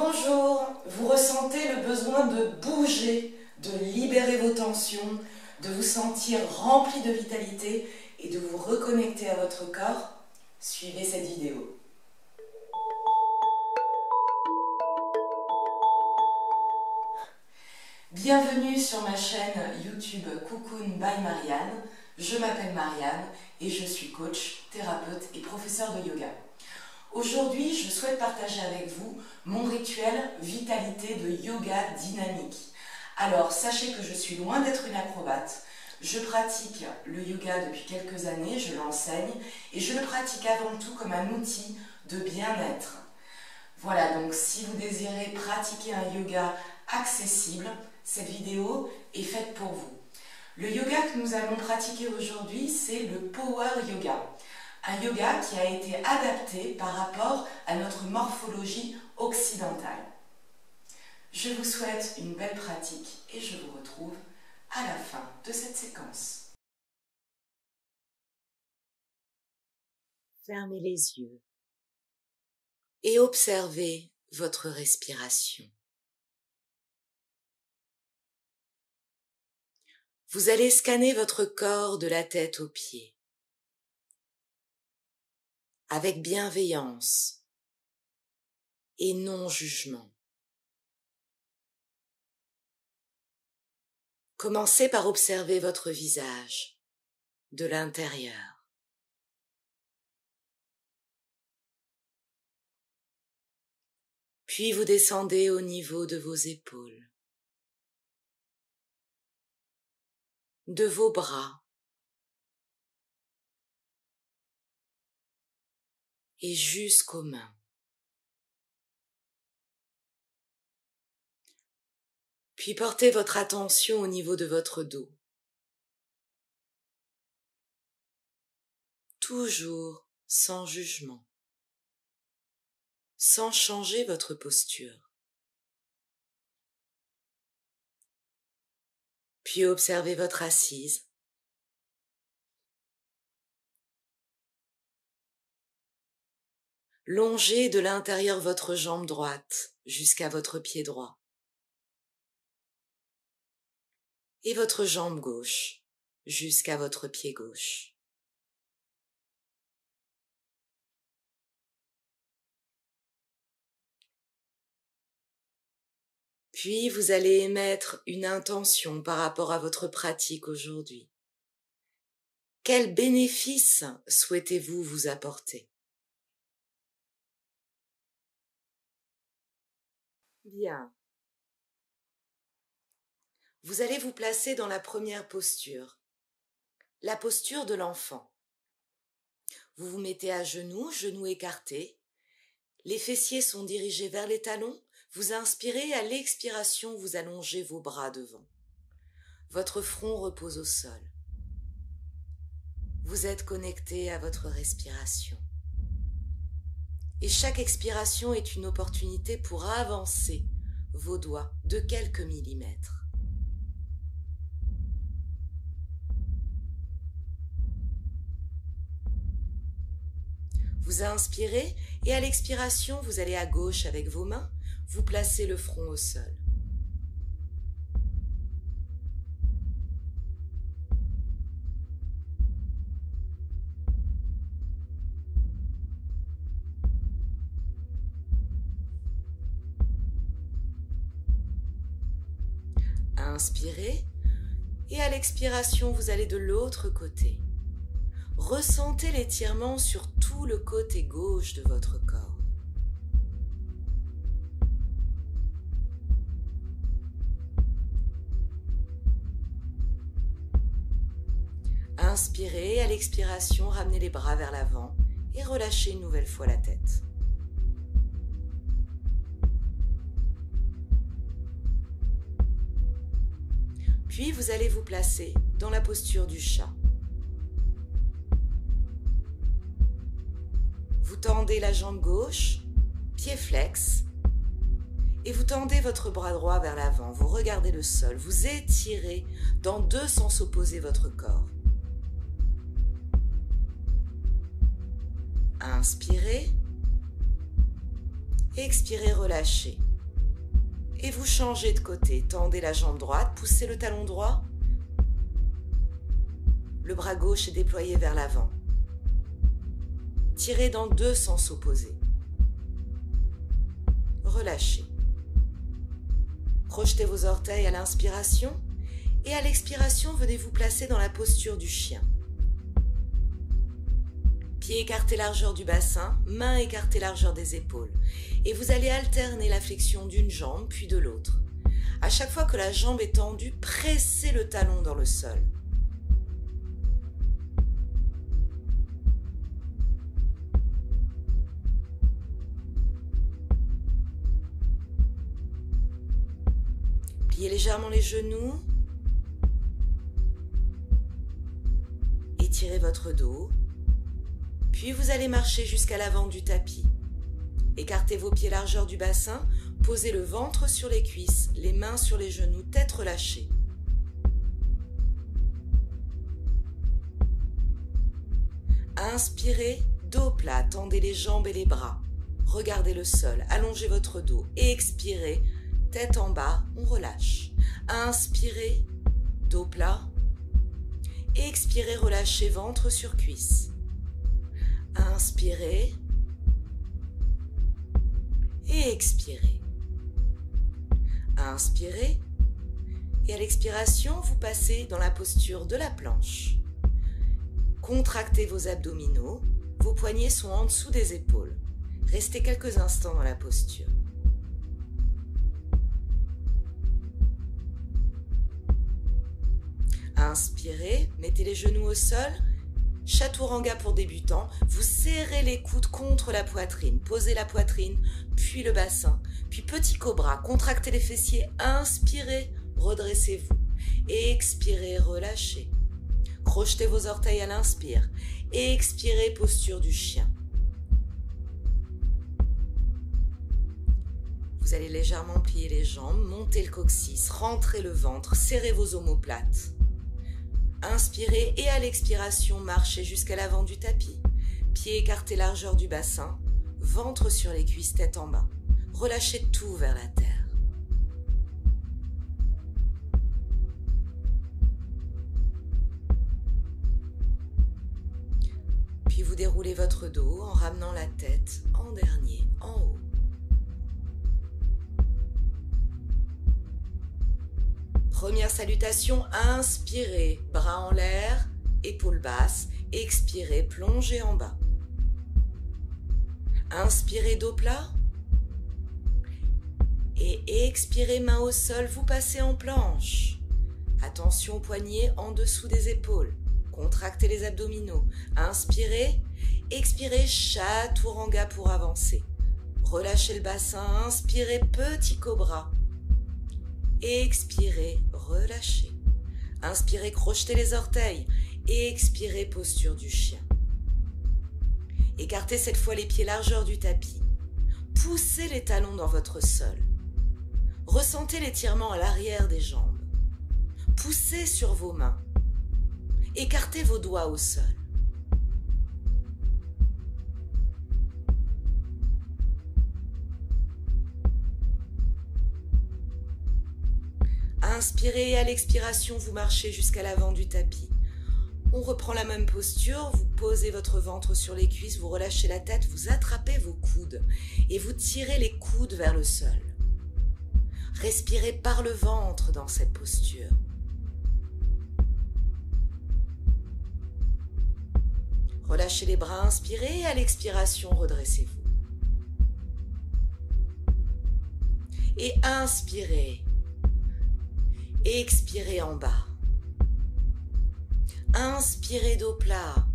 Bonjour, vous ressentez le besoin de bouger, de libérer vos tensions, de vous sentir rempli de vitalité et de vous reconnecter à votre corps? Suivez cette vidéo. Bienvenue sur ma chaîne YouTube Cocoon by Marianne. Je m'appelle Marianne et je suis coach, thérapeute et professeur de yoga. Aujourd'hui, je souhaite partager avec vous mon rituel vitalité de yoga dynamique. Alors, sachez que je suis loin d'être une acrobate. Je pratique le yoga depuis quelques années, je l'enseigne et je le pratique avant tout comme un outil de bien-être. Voilà, donc si vous désirez pratiquer un yoga accessible, cette vidéo est faite pour vous. Le yoga que nous allons pratiquer aujourd'hui, c'est le Power Yoga. Un yoga qui a été adapté par rapport à notre morphologie occidentale. Je vous souhaite une belle pratique et je vous retrouve à la fin de cette séquence. Fermez les yeux et observez votre respiration. Vous allez scanner votre corps de la tête aux pieds. Avec bienveillance et non-jugement. Commencez par observer votre visage de l'intérieur. Puis vous descendez au niveau de vos épaules, de vos bras et jusqu'aux mains. Puis portez votre attention au niveau de votre dos. Toujours sans jugement, sans changer votre posture. Puis observez votre assise. Longez de l'intérieur votre jambe droite jusqu'à votre pied droit. Et votre jambe gauche jusqu'à votre pied gauche. Puis vous allez émettre une intention par rapport à votre pratique aujourd'hui. Quels bénéfices souhaitez-vous vous apporter? Bien. Vous allez vous placer dans la première posture, la posture de l'enfant. Vous vous mettez à genoux, genoux écartés. Les fessiers sont dirigés vers les talons. Vous inspirez, à l'expiration, vous allongez vos bras devant. Votre front repose au sol. Vous êtes connecté à votre respiration. Et chaque expiration est une opportunité pour avancer vos doigts de quelques millimètres. Vous inspirez et à l'expiration, vous allez à gauche avec vos mains, vous placez le front au sol. Inspirez et à l'expiration, vous allez de l'autre côté. Ressentez l'étirement sur tout le côté gauche de votre corps. Inspirez, à l'expiration, ramenez les bras vers l'avant et relâchez une nouvelle fois la tête. Puis vous allez vous placer dans la posture du chat. Vous tendez la jambe gauche, pied flex, et vous tendez votre bras droit vers l'avant. Vous regardez le sol, vous étirez dans deux sens opposés votre corps. Inspirez, expirez, relâchez. Et vous changez de côté. Tendez la jambe droite, poussez le talon droit. Le bras gauche est déployé vers l'avant. Tirez dans deux sens opposés. Relâchez. Projetez vos orteils à l'inspiration et à l'expiration, venez vous placer dans la posture du chien. Pieds écartés largeur du bassin, mains écartées largeur des épaules. Et vous allez alterner la flexion d'une jambe puis de l'autre. À chaque fois que la jambe est tendue, pressez le talon dans le sol. Pliez légèrement les genoux. Étirez votre dos. Puis vous allez marcher jusqu'à l'avant du tapis. Écartez vos pieds largeur du bassin, posez le ventre sur les cuisses, les mains sur les genoux, tête relâchée. Inspirez, dos plat, tendez les jambes et les bras. Regardez le sol, allongez votre dos. Expirez, tête en bas, on relâche. Inspirez, dos plat. Expirez, relâchez ventre sur cuisse. Inspirez et expirez. Inspirez et à l'expiration, vous passez dans la posture de la planche. Contractez vos abdominaux, vos poignets sont en dessous des épaules. Restez quelques instants dans la posture. Inspirez, mettez les genoux au sol. Chaturanga pour débutants, vous serrez les coudes contre la poitrine, posez la poitrine, puis le bassin, puis petit cobra, contractez les fessiers, inspirez, redressez-vous, expirez, relâchez, crochetez vos orteils à l'inspire, expirez, posture du chien. Vous allez légèrement plier les jambes, monter le coccyx, rentrer le ventre, serrez vos omoplates. Inspirez et à l'expiration, marchez jusqu'à l'avant du tapis. Pieds écartés largeur du bassin, ventre sur les cuisses, tête en bas. Relâchez tout vers la terre. Puis vous déroulez votre dos en ramenant la tête en dernier, en haut. Première salutation, inspirez, bras en l'air, épaules basses, expirez, plongez en bas. Inspirez, dos plat. Et expirez, main au sol, vous passez en planche. Attention aux poignets en dessous des épaules. Contractez les abdominaux. Inspirez, expirez, chaturanga pour avancer. Relâchez le bassin, inspirez, petit cobra. Expirez, relâchez. Inspirez, crochetez les orteils. Expirez, posture du chien. Écartez cette fois les pieds largeur du tapis. Poussez les talons dans votre sol. Ressentez l'étirement à l'arrière des jambes. Poussez sur vos mains. Écartez vos doigts au sol. Inspirez et à l'expiration, vous marchez jusqu'à l'avant du tapis. On reprend la même posture, vous posez votre ventre sur les cuisses, vous relâchez la tête, vous attrapez vos coudes et vous tirez les coudes vers le sol. Respirez par le ventre dans cette posture. Relâchez les bras, inspirez et à l'expiration, redressez-vous. Et inspirez. Expirez en bas. Inspirez, dos plat.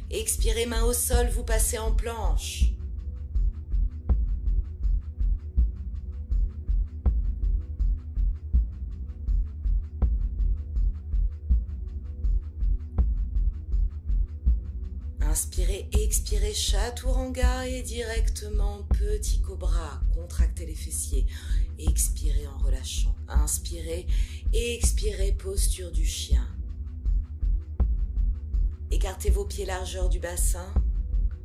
Expirez, main au sol, vous passez en planche. Inspirez, expirez, chaturanga et directement petit cobra. Contractez les fessiers. Expirez en relâchant. Inspirez, expirez, posture du chien. Écartez vos pieds largeur du bassin.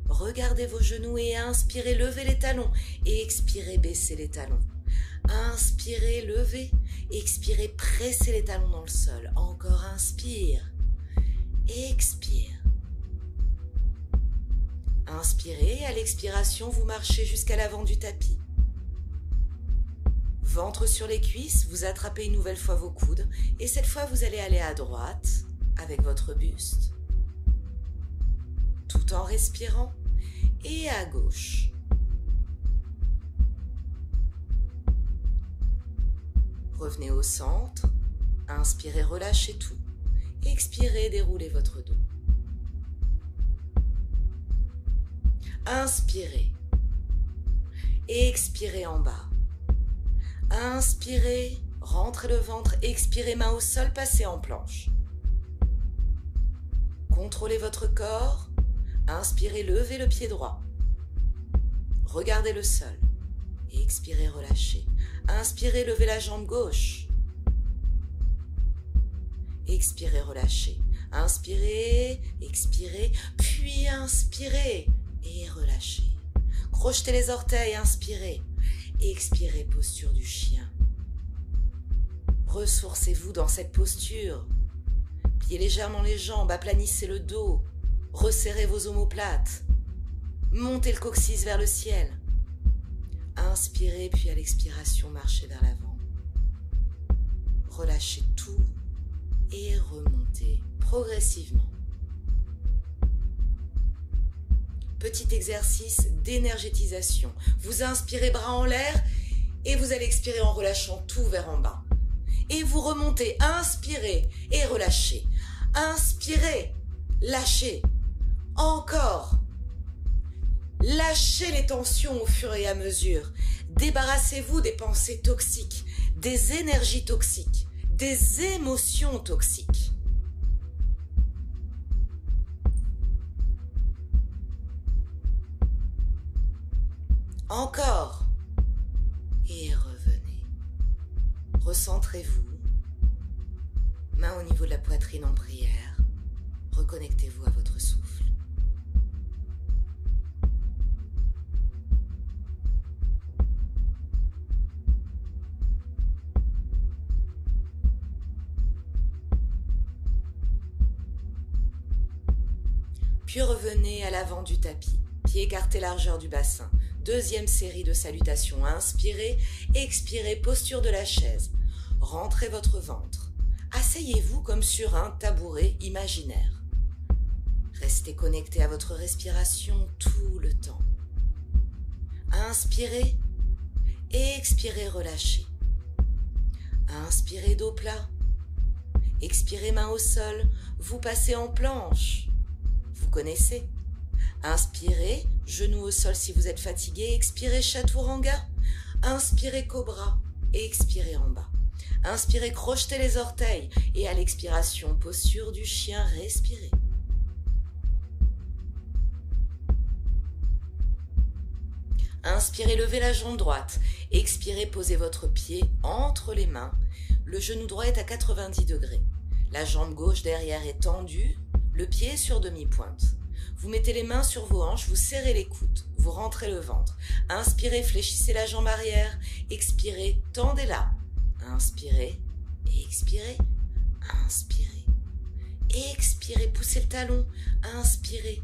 regardez vos genoux et inspirez, levez les talons et expirez, baissez les talons. Inspirez, levez, expirez, pressez les talons dans le sol. Encore inspire, expire. Inspirez, à l'expiration, vous marchez jusqu'à l'avant du tapis. Ventre sur les cuisses, vous attrapez une nouvelle fois vos coudes et cette fois vous allez aller à droite avec votre buste, tout en respirant, et à gauche. Revenez au centre, inspirez, relâchez tout, expirez, déroulez votre dos. Inspirez, expirez en bas. Inspirez, rentrez le ventre, expirez, main au sol, passez en planche. Contrôlez votre corps, inspirez, levez le pied droit. Regardez le sol, expirez, relâchez. Inspirez, levez la jambe gauche. Expirez, relâchez. Inspirez, expirez, puis inspirez et relâchez. Crochetez les orteils, inspirez. Expirez, posture du chien. Ressourcez-vous dans cette posture. Pliez légèrement les jambes, aplanissez le dos. Resserrez vos omoplates. Montez le coccyx vers le ciel. Inspirez, puis à l'expiration, marchez vers l'avant. Relâchez tout et remontez progressivement. Petit exercice d'énergétisation. Vous inspirez bras en l'air et vous allez expirer en relâchant tout vers en bas. Et vous remontez, inspirez et relâchez. Inspirez, lâchez. Encore. Lâchez les tensions au fur et à mesure. Débarrassez-vous des pensées toxiques, des énergies toxiques, des émotions toxiques. Encore. Et revenez. Recentrez-vous. Main au niveau de la poitrine en prière. Reconnectez-vous à votre souffle. Puis revenez à l'avant du tapis. Pieds écartés, largeur du bassin. Deuxième série de salutations. Inspirez, expirez, posture de la chaise. Rentrez votre ventre. Asseyez-vous comme sur un tabouret imaginaire. Restez connecté à votre respiration tout le temps. Inspirez, expirez, relâchez. Inspirez, dos plat. Expirez, main au sol. Vous passez en planche. Vous connaissez. Inspirez, genoux au sol si vous êtes fatigué. Expirez, chaturanga. Inspirez, cobra. Et expirez en bas. Inspirez, crochetez les orteils. Et à l'expiration, posture du chien, respirez. Inspirez, levez la jambe droite. Expirez, posez votre pied entre les mains. Le genou droit est à 90 degrés. La jambe gauche derrière est tendue. Le pied est sur demi-pointe. Vous mettez les mains sur vos hanches, vous serrez les coudes, vous rentrez le ventre. Inspirez, fléchissez la jambe arrière. Expirez, tendez-la. Inspirez, expirez, inspirez. Expirez, poussez le talon. Inspirez,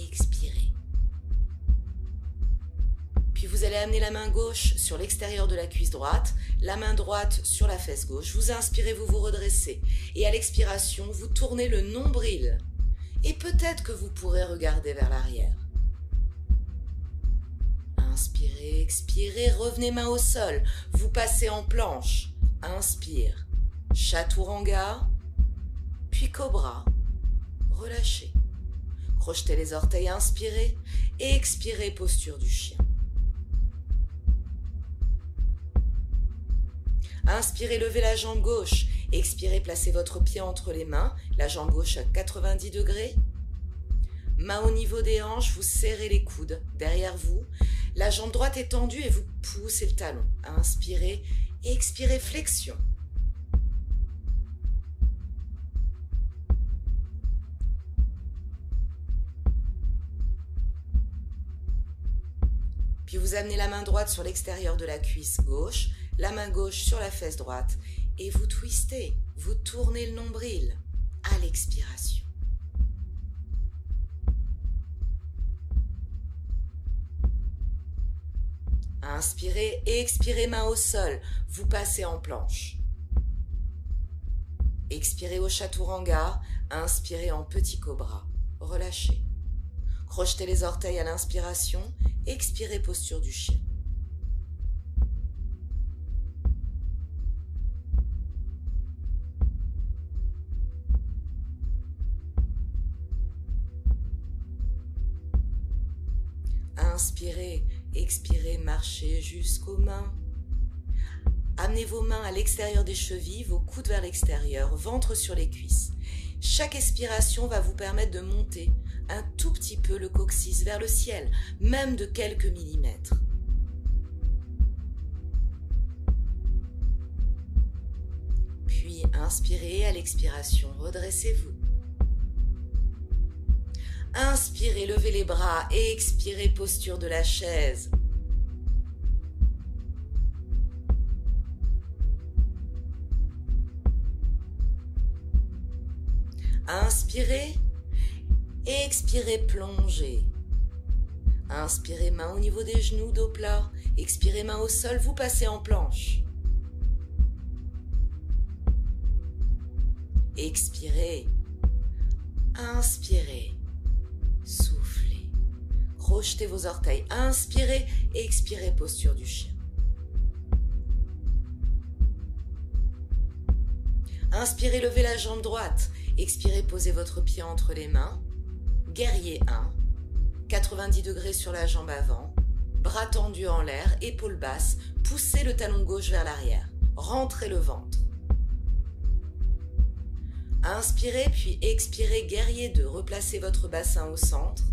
expirez. Puis vous allez amener la main gauche sur l'extérieur de la cuisse droite, la main droite sur la fesse gauche. Vous inspirez, vous vous redressez. Et à l'expiration, vous tournez le nombril. Et peut-être que vous pourrez regarder vers l'arrière. Inspirez, expirez, revenez main au sol. Vous passez en planche. Inspire. Chaturanga. Puis cobra. Relâchez. Crochetez les orteils, inspirez. Et expirez, posture du chien. Inspirez, levez la jambe gauche. Expirez, placez votre pied entre les mains, la jambe gauche à 90 degrés. Main au niveau des hanches, vous serrez les coudes derrière vous. La jambe droite est tendue et vous poussez le talon. Inspirez, expirez, flexion. Vous amenez la main droite sur l'extérieur de la cuisse gauche, la main gauche sur la fesse droite et vous twistez, vous tournez le nombril à l'expiration. Inspirez et expirez, main au sol, vous passez en planche. Expirez au chaturanga, inspirez en petit cobra, relâchez. Crochetez les orteils à l'inspiration, expirez posture du chien. Inspirez, expirez, marchez jusqu'aux mains. Amenez vos mains à l'extérieur des chevilles, vos coudes vers l'extérieur, ventre sur les cuisses. Chaque expiration va vous permettre de monter un tout petit peu le coccyx vers le ciel, même de quelques millimètres. Puis inspirez, à l'expiration, redressez-vous. Inspirez, levez les bras et expirez, posture de la chaise. Inspirez et expirez, plongez. Inspirez, main au niveau des genoux, dos plat. Expirez, main au sol, vous passez en planche. Expirez. Inspirez. Soufflez. Crochetez vos orteils. Inspirez et expirez, posture du chien. Inspirez, levez la jambe droite. Expirez, posez votre pied entre les mains. Guerrier 1. 90 degrés sur la jambe avant. Bras tendus en l'air, épaules basses. Poussez le talon gauche vers l'arrière. Rentrez le ventre. Inspirez, puis expirez, guerrier 2. Replacez votre bassin au centre.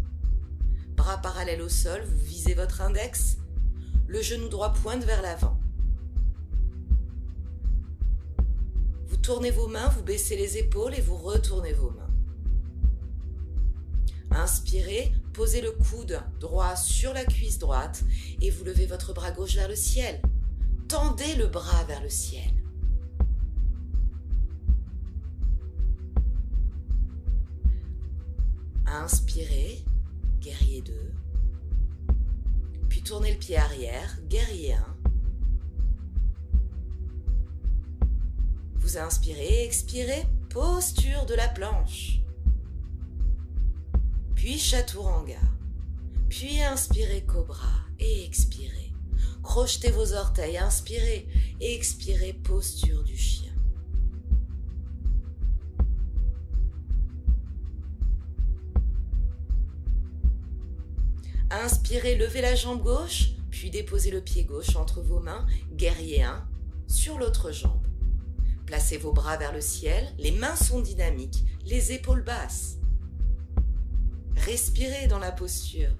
Bras parallèles au sol, vous visez votre index. Le genou droit pointe vers l'avant. Vous tournez vos mains, vous baissez les épaules et vous retournez vos mains. Inspirez, posez le coude droit sur la cuisse droite et vous levez votre bras gauche vers le ciel. Tendez le bras vers le ciel. Inspirez, guerrier 2. Puis tournez le pied arrière, guerrier 1. Vous inspirez, expirez, posture de la planche. Puis chaturanga. Puis inspirez, cobra et expirez. Crochetez vos orteils, inspirez et expirez, posture du chien. Inspirez, levez la jambe gauche, puis déposez le pied gauche entre vos mains, guerrier 1, sur l'autre jambe. Placez vos bras vers le ciel, les mains sont dynamiques, les épaules basses. Respirez dans la posture.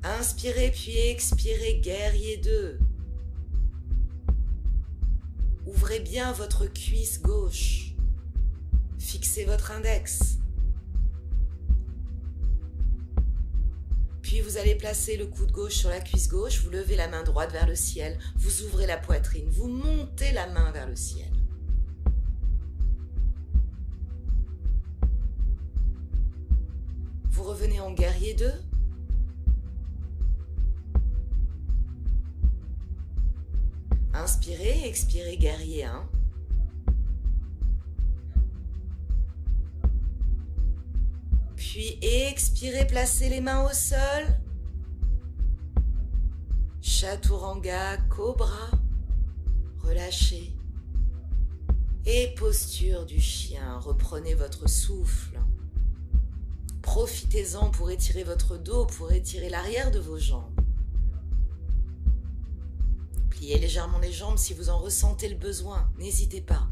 Inspirez puis expirez, guerrier 2. Ouvrez bien votre cuisse gauche. Fixez votre index. Puis vous allez placer le coude gauche sur la cuisse gauche, vous levez la main droite vers le ciel, vous ouvrez la poitrine, vous montez la main vers le ciel. Vous revenez en guerrier 2. Inspirez, expirez, guerrier 1. Puis expirez, placez les mains au sol. Chaturanga, cobra. Relâchez. Et posture du chien. Reprenez votre souffle. Profitez-en pour étirer votre dos, pour étirer l'arrière de vos jambes. Pliez légèrement les jambes si vous en ressentez le besoin. N'hésitez pas.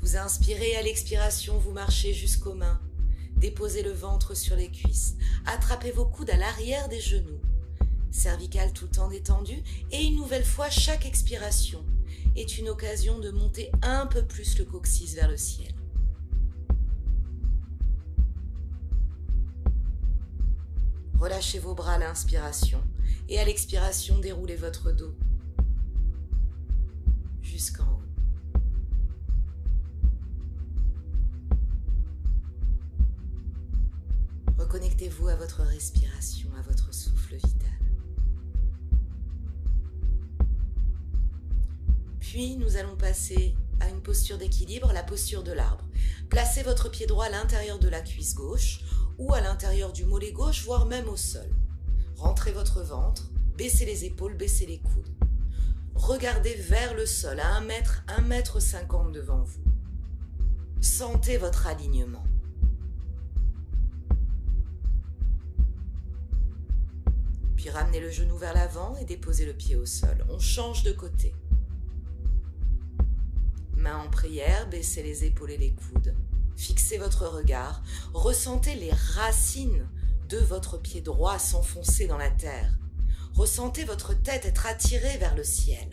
Vous inspirez, à l'expiration, vous marchez jusqu'aux mains. Déposez le ventre sur les cuisses. Attrapez vos coudes à l'arrière des genoux. Cervicale tout le temps détendue. Et une nouvelle fois, chaque expiration est une occasion de monter un peu plus le coccyx vers le ciel. Relâchez vos bras à l'inspiration et à l'expiration, déroulez votre dos jusqu'en haut. Reconnectez-vous à votre respiration, à votre souffle vital. Puis nous allons passer à une posture d'équilibre, la posture de l'arbre. Placez votre pied droit à l'intérieur de la cuisse gauche ou à l'intérieur du mollet gauche, voire même au sol. Rentrez votre ventre, baissez les épaules, baissez les coudes. Regardez vers le sol à 1 mètre 50 devant vous. Sentez votre alignement. Puis ramenez le genou vers l'avant et déposez le pied au sol. On change de côté. Main en prière, baissez les épaules et les coudes. Fixez votre regard. Ressentez les racines de votre pied droit s'enfoncer dans la terre. Ressentez votre tête être attirée vers le ciel.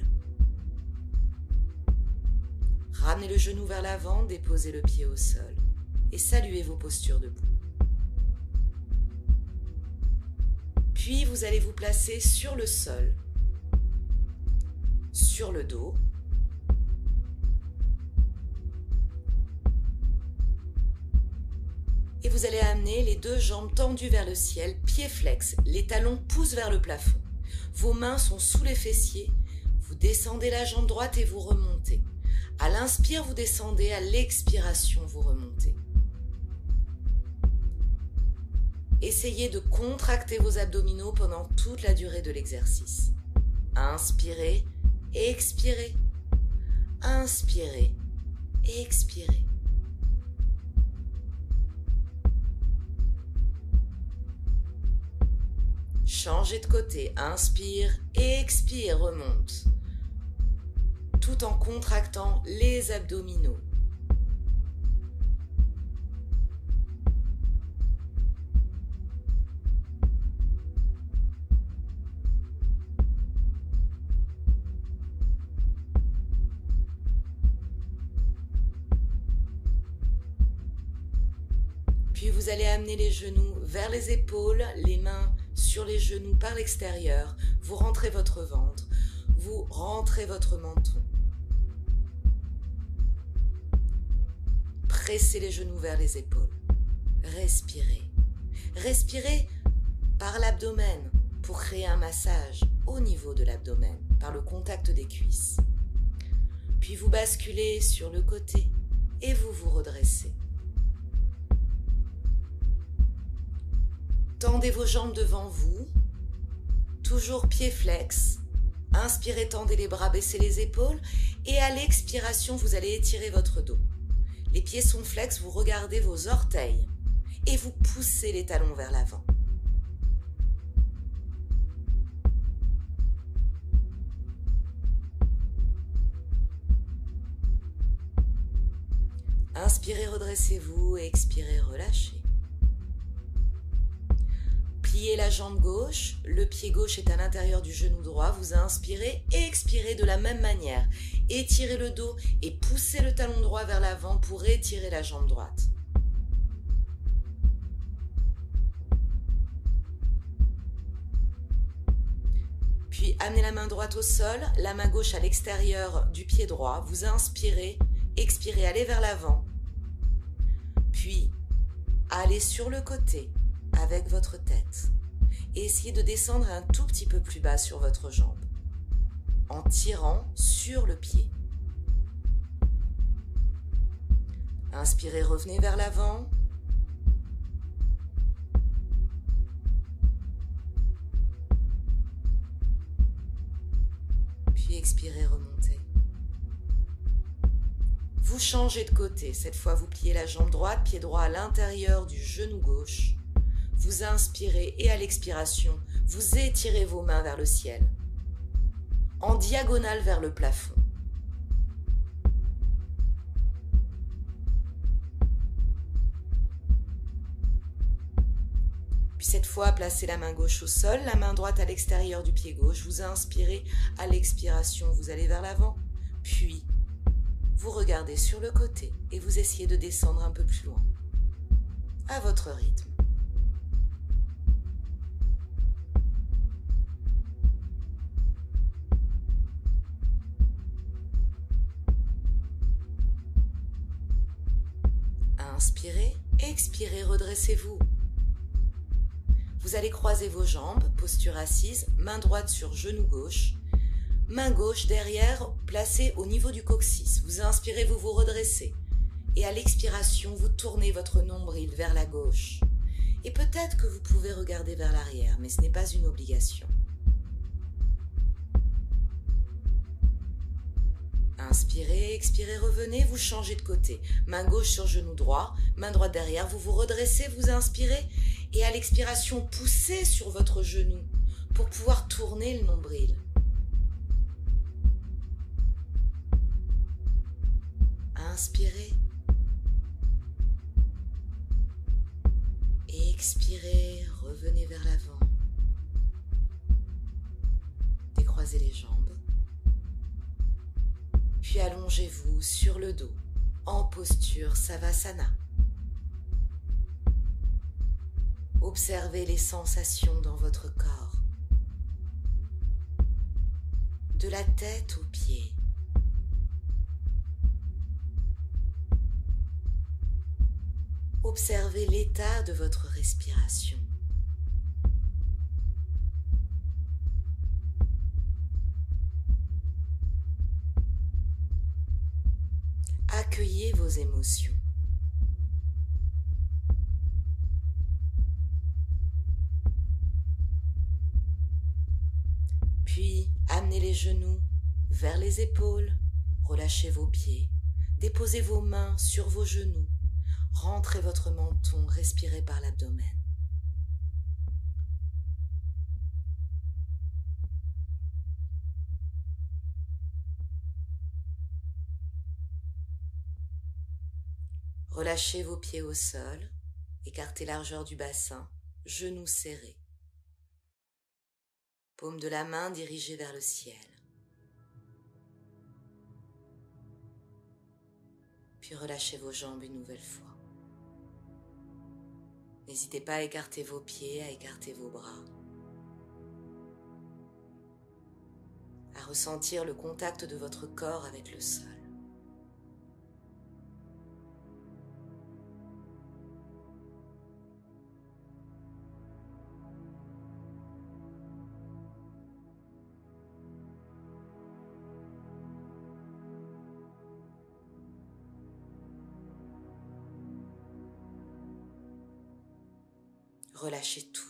Ramenez le genou vers l'avant, déposez le pied au sol et saluez vos postures debout. Puis vous allez vous placer sur le sol, sur le dos. Et vous allez amener les deux jambes tendues vers le ciel, pieds flex, les talons poussent vers le plafond. Vos mains sont sous les fessiers, vous descendez la jambe droite et vous remontez. À l'inspire, vous descendez, à l'expiration, vous remontez. Essayez de contracter vos abdominaux pendant toute la durée de l'exercice. Inspirez et expirez. Inspirez et expirez. Changez de côté, inspire et expire, remonte. Tout en contractant les abdominaux. Puis vous allez amener les genoux vers les épaules, les mains sur les genoux par l'extérieur. Vous rentrez votre ventre, vous rentrez votre menton. Pressez les genoux vers les épaules. Respirez. Respirez par l'abdomen pour créer un massage au niveau de l'abdomen, par le contact des cuisses. Puis vous basculez sur le côté et vous vous redressez. Tendez vos jambes devant vous, toujours pieds flex. Inspirez, tendez les bras, baissez les épaules et à l'expiration, vous allez étirer votre dos. Les pieds sont flex, vous regardez vos orteils et vous poussez les talons vers l'avant. Inspirez, redressez-vous et expirez, relâchez. Pliez la jambe gauche, le pied gauche est à l'intérieur du genou droit, vous inspirez et expirez de la même manière. Étirez le dos et poussez le talon droit vers l'avant pour étirer la jambe droite. Puis amenez la main droite au sol, la main gauche à l'extérieur du pied droit, vous inspirez, expirez, allez vers l'avant. Puis allez sur le côté avec votre tête et essayez de descendre un tout petit peu plus bas sur votre jambe en tirant sur le pied. Inspirez, revenez vers l'avant. Puis expirez, remontez. Vous changez de côté. Cette fois, vous pliez la jambe droite, pied droit à l'intérieur du genou gauche. Vous inspirez et à l'expiration, vous étirez vos mains vers le ciel, en diagonale vers le plafond. Puis cette fois, placez la main gauche au sol, la main droite à l'extérieur du pied gauche. Vous inspirez, à l'expiration, vous allez vers l'avant. Puis, vous regardez sur le côté et vous essayez de descendre un peu plus loin, à votre rythme. Inspirez, expirez, redressez-vous. Vous allez croiser vos jambes, posture assise, main droite sur genou gauche, main gauche derrière, placée au niveau du coccyx. Vous inspirez, vous vous redressez. Et à l'expiration, vous tournez votre nombril vers la gauche. Et peut-être que vous pouvez regarder vers l'arrière, mais ce n'est pas une obligation. Inspirez, expirez, revenez, vous changez de côté. Main gauche sur genou droit, main droite derrière, vous vous redressez, vous inspirez. Et à l'expiration, poussez sur votre genou pour pouvoir tourner le nombril. Inspirez. Expirez, revenez vers l'avant. Décroisez les jambes. Puis allongez-vous sur le dos, en posture Savasana. Observez les sensations dans votre corps. De la tête aux pieds. Observez l'état de votre respiration. Accueillez vos émotions. Puis, amenez les genoux vers les épaules, relâchez vos pieds, déposez vos mains sur vos genoux. Rentrez votre menton, respirez par l'abdomen. Relâchez vos pieds au sol, écartez largeur du bassin, genoux serrés. Paume de la main dirigée vers le ciel. Puis relâchez vos jambes une nouvelle fois. N'hésitez pas à écarter vos pieds, à écarter vos bras. À ressentir le contact de votre corps avec le sol. Relâchez tout.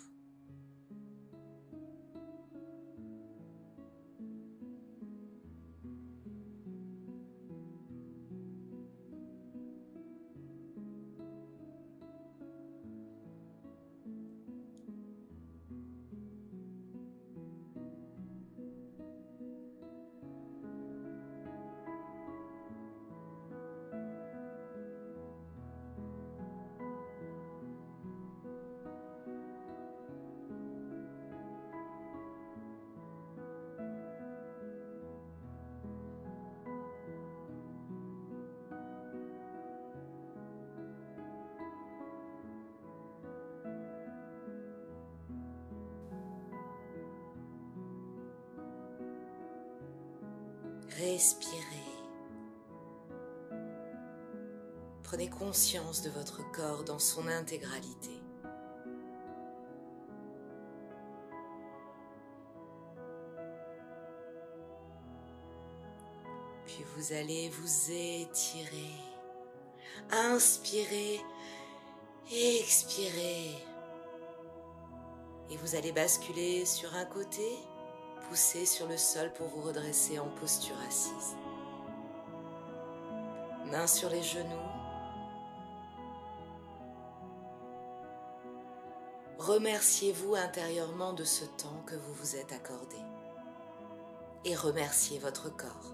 Respirez. Prenez conscience de votre corps dans son intégralité. Puis vous allez vous étirer. Inspirez, expirez. Et vous allez basculer sur un côté. Poussez sur le sol pour vous redresser en posture assise. Mains sur les genoux. Remerciez-vous intérieurement de ce temps que vous vous êtes accordé. Et remerciez votre corps.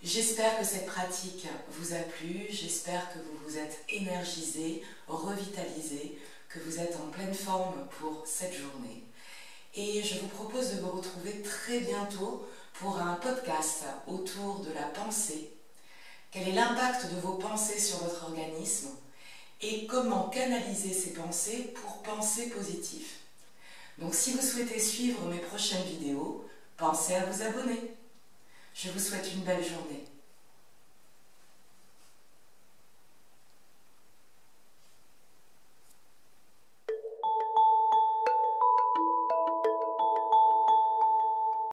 J'espère que cette pratique vous a plu, j'espère que vous vous êtes énergisé, revitalisé, que vous êtes en pleine forme pour cette journée. Et je vous propose de vous retrouver très bientôt pour un podcast autour de la pensée, quel est l'impact de vos pensées sur votre organisme et comment canaliser ces pensées pour penser positif. Donc si vous souhaitez suivre mes prochaines vidéos, pensez à vous abonner. Je vous souhaite une belle journée.